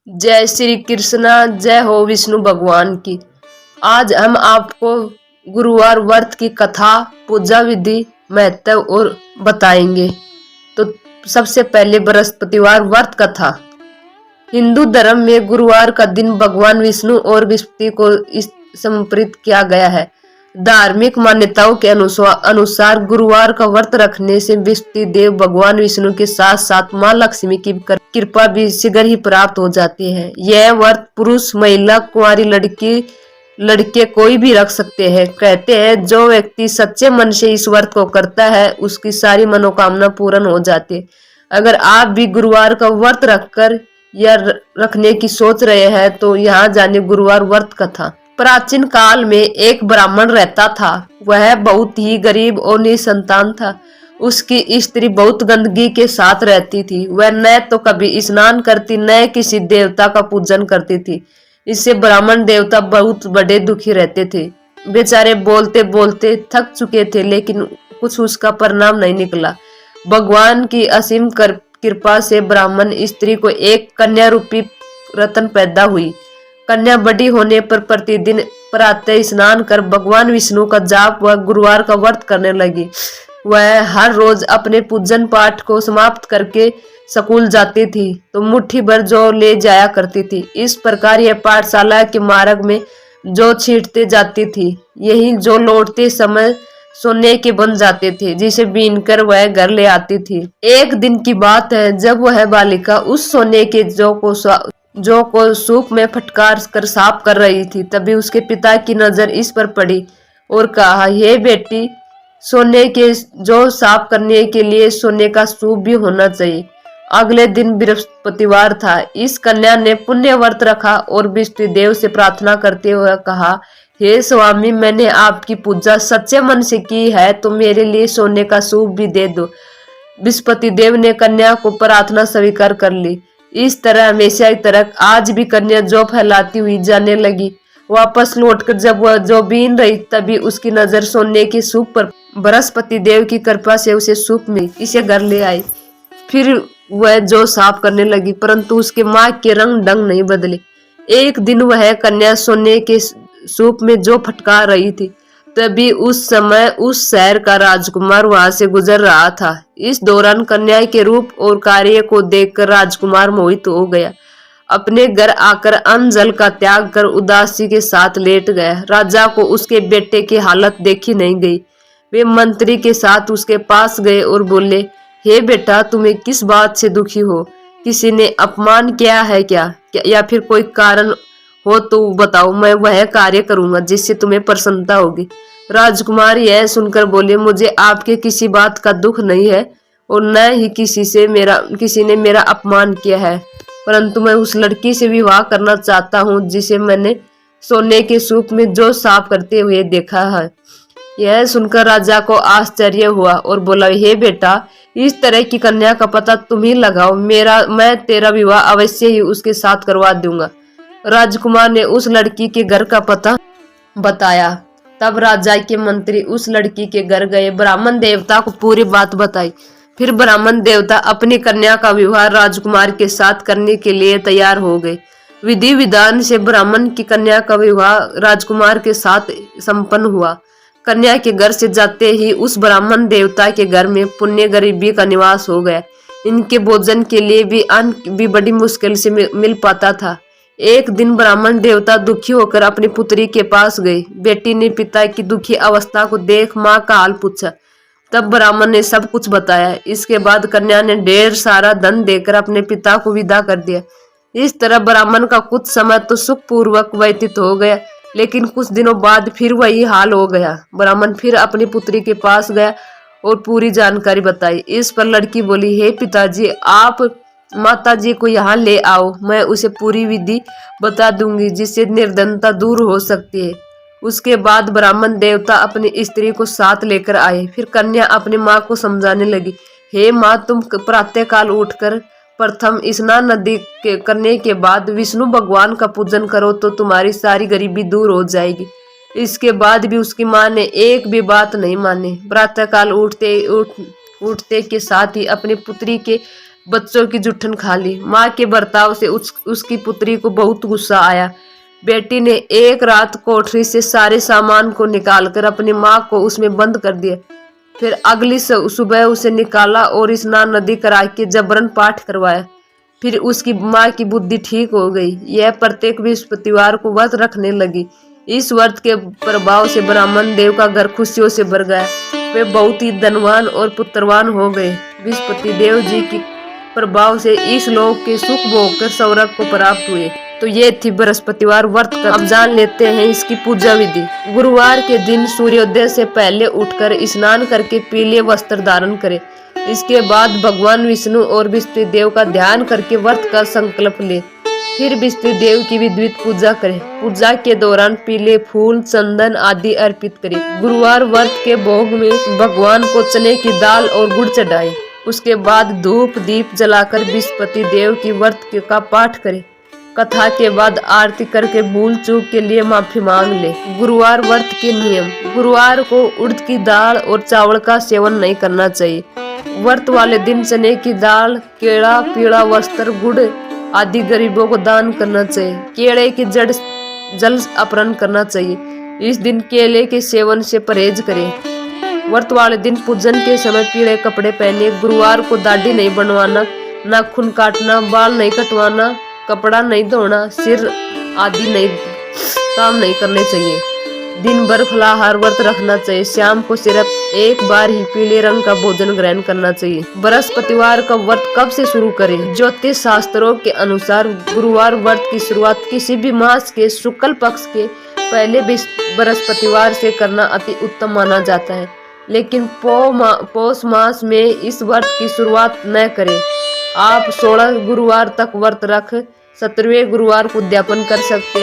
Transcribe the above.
जय श्री कृष्णा। जय हो विष्णु भगवान की। आज हम आपको गुरुवार व्रत की कथा, पूजा विधि, महत्व और बताएंगे। तो सबसे पहले बृहस्पतिवार व्रत कथा। हिंदू धर्म में गुरुवार का दिन भगवान विष्णु और बृहस्पति को समर्पित किया गया है। धार्मिक मान्यताओं के अनुसार गुरुवार का व्रत रखने से बृहस्पति देव भगवान विष्णु के साथ साथ माँ लक्ष्मी की कृपा भी शीघ्र ही प्राप्त हो जाती है। यह व्रत पुरुष, महिला, कुंवारी लड़के कोई भी रख सकते हैं। कहते हैं जो व्यक्ति सच्चे मन से इस व्रत को करता है उसकी सारी मनोकामना पूर्ण हो जाती है। अगर आप भी गुरुवार का व्रत रखकर या रखने की सोच रहे हैं तो यहाँ जाने गुरुवार व्रत कथा। प्राचीन काल में एक ब्राह्मण रहता था। वह बहुत ही गरीब और निसंतान था। उसकी स्त्री बहुत गंदगी के साथ रहती थी। वह न तो कभी स्नान करती, न किसी देवता का पूजन करती थी। इससे ब्राह्मण देवता बहुत बड़े दुखी रहते थे। बेचारे बोलते बोलते थक चुके थे, लेकिन कुछ उसका परिणाम नहीं निकला। भगवान की असीम कृपा से ब्राह्मण स्त्री को एक कन्या रूपी रत्न पैदा हुई। कन्या बड़ी होने पर प्रतिदिन प्रातः स्नान कर भगवान विष्णु का जाप व गुरुवार का व्रत करने लगी। वह हर रोज अपने पूजन पाठ को समाप्त करके स्कूल जाती थी तो मुट्ठी भर जौ ले जाया करती थी। इस प्रकार यह पाठशाला के मार्ग में जौ छींटते जाती थी। यही जौ लौटते समय सोने के बन जाते थे, जिसे बीनकर वह घर ले आती थी। एक दिन की बात है जब वह बालिका उस सोने के जौ को सूप में फटकार कर साफ कर रही थी, तभी उसके पिता की नजर इस पर पड़ी और कहा, हे बेटी, सोने के जौ साफ करने के लिए सोने का सूप भी होना चाहिए। अगले दिन बृहस्पतिवार था। इस कन्या ने पुण्य व्रत रखा और बृहस्पति देव से प्रार्थना करते हुए कहा, हे स्वामी, मैंने आपकी पूजा सच्चे मन से की है तो मेरे लिए सोने का सूप भी दे दो। बृहस्पति देव ने कन्या को प्रार्थना स्वीकार कर ली। इस तरह हमेशा की तरह आज भी कन्या जौ फैलाती हुई जाने लगी। वापस लौटकर जब वह जौ बीन रही तभी उसकी नजर सोने के सूप पर। बृहस्पति देव की कृपा से उसे सूप मिली। इसे घर ले आई। फिर वह जौ साफ करने लगी, परंतु उसके माँ के रंग ढंग नहीं बदले। एक दिन वह कन्या सोने के सूप में जौ फटका रही थी, तभी उस समय उस शहर का राजकुमार वहां से गुजर रहा था। इस दौरान कन्या के रूप और कार्य को देखकर राजकुमार मोहित हो गया। अपने घर आकर अन्न जल का त्याग कर उदासी के साथ लेट गया। राजा को उसके बेटे की हालत देखी नहीं गई। वे मंत्री के साथ उसके पास गए और बोले, हे बेटा, तुम्हें किस बात से दुखी हो? किसी ने अपमान किया है क्या या फिर कोई कारण हो तो बताओ, मैं वह कार्य करूंगा जिससे तुम्हें प्रसन्नता होगी। राजकुमार यह सुनकर बोले, मुझे आपके किसी बात का दुख नहीं है और न ही किसी ने मेरा अपमान किया है, परंतु मैं उस लड़की से विवाह करना चाहता हूँ जिसे मैंने सोने के सूप में जौ साफ करते हुए देखा है। यह सुनकर राजा को आश्चर्य हुआ और बोला, हे बेटा, इस तरह की कन्या का पता तुम ही लगाओ। मैं तेरा विवाह अवश्य ही उसके साथ करवा दूंगा। राजकुमार ने उस लड़की के घर का पता बताया। तब राजा के मंत्री उस लड़की के घर गए, ब्राह्मण देवता को पूरी बात बताई। फिर ब्राह्मण देवता अपनी कन्या का विवाह राजकुमार के साथ करने के लिए तैयार हो गए। विधि विधान से ब्राह्मण की कन्या का विवाह राजकुमार के साथ संपन्न हुआ। कन्या के घर से जाते ही उस ब्राह्मण देवता के घर में पुण्य गरीबी का निवास हो गया। इनके भोजन के लिए भी अन्न भी बड़ी मुश्किल से मिल पाता था। एक दिन ब्राह्मण देवता दुखी होकर अपनी पुत्री के पास गए। बेटी ने पिता की दुखी अवस्था को देख माँ का हाल पूछा। तब ब्राह्मण ने सब कुछ बताया। इसके बाद कन्या ने ढेर सारा धन देकर अपने पिता को विदा कर दिया। इस तरह ब्राह्मण का कुछ समय तो सुखपूर्वक व्यतीत हो गया, लेकिन कुछ दिनों बाद फिर वही हाल हो गया। ब्राह्मण फिर अपनी पुत्री के पास गया और पूरी जानकारी बताई। इस पर लड़की बोली, हे पिताजी, आप माता जी को यहाँ ले आओ, मैं उसे पूरी विधि बता दूंगी जिससे निर्धनता दूर हो सकती है। उसके बाद ब्राह्मण देवता अपनी स्त्री को साथ लेकर आए। फिर कन्या अपनी माँ को समझाने लगी, हे माँ, तुम प्रातः काल उठकर प्रथम स्नान नदी करने के बाद विष्णु भगवान का पूजन करो तो तुम्हारी सारी गरीबी दूर हो जाएगी। इसके बाद भी उसकी माँ ने एक भी बात नहीं मानी। प्रातः काल उठते के साथ ही अपनी पुत्री के बच्चों की जुठन खा ली। माँ के बर्ताव से उसकी पुत्री को बहुत गुस्सा आया। बेटी ने एक रात कोठरी से सारे सामान को निकालकर अपनी माँ को उसमें बंद कर दिया। फिर अगली सुबह उसे निकाला और स्नान नदी करा के जबरन पाठ करवाया। फिर उसकी माँ की बुद्धि ठीक हो गई। यह प्रत्येक बृहस्पतिवार को व्रत रखने लगी। इस व्रत के प्रभाव से ब्राह्मण देव का घर खुशियों से भर गया। वे बहुत ही धनवान और पुत्रवान हो गए। बृहस्पति देव जी की प्रभाव से इस लोक के सुख भोग कर स्वर्ग को प्राप्त हुए। तो ये थी बृहस्पतिवार व्रत का। अब जान लेते हैं इसकी पूजा विधि। गुरुवार के दिन सूर्योदय से पहले उठकर स्नान करके पीले वस्त्र धारण करें। इसके बाद भगवान विष्णु और विष्णु देव का ध्यान करके व्रत का संकल्प ले। फिर विष्णु देव की विधिवत पूजा करें। पूजा के दौरान पीले फूल, चंदन आदि अर्पित करें। गुरुवार व्रत के भोग में भगवान को चने की दाल और गुड़ चढ़ाएं। उसके बाद धूप दीप जलाकर बृहस्पति देव की व्रत का पाठ करें। कथा के बाद आरती करके भूल चूक के लिए माफी मांग ले। गुरुवार व्रत के नियम। गुरुवार को उड़द की दाल और चावल का सेवन नहीं करना चाहिए। व्रत वाले दिन चने की दाल, केला, पीला वस्त्र, गुड़ आदि गरीबों को दान करना चाहिए। केले की जड़ जल अर्पण करना चाहिए। इस दिन केले के सेवन से परहेज करें। व्रत वाले दिन पूजन के समय पीले कपड़े पहने। गुरुवार को दाढ़ी नहीं बनवाना, नाखून काटना, बाल नहीं कटवाना, कपड़ा नहीं धोना, सिर आदि काम नहीं करने चाहिए। दिन भर फलाहार व्रत रखना चाहिए। शाम को सिर्फ एक बार ही पीले रंग का भोजन ग्रहण करना चाहिए। बृहस्पतिवार का व्रत कब से शुरू करें? ज्योतिष शास्त्रों के अनुसार गुरुवार व्रत की शुरुआत किसी भी मास के शुक्ल पक्ष के पहले बृहस्पतिवार से करना अति उत्तम माना जाता है। लेकिन पौष मास में इस व्रत की शुरुआत न करें। आप 16 गुरुवार तक व्रत रख 17वें गुरुवार को उद्यापन कर सकते हैं।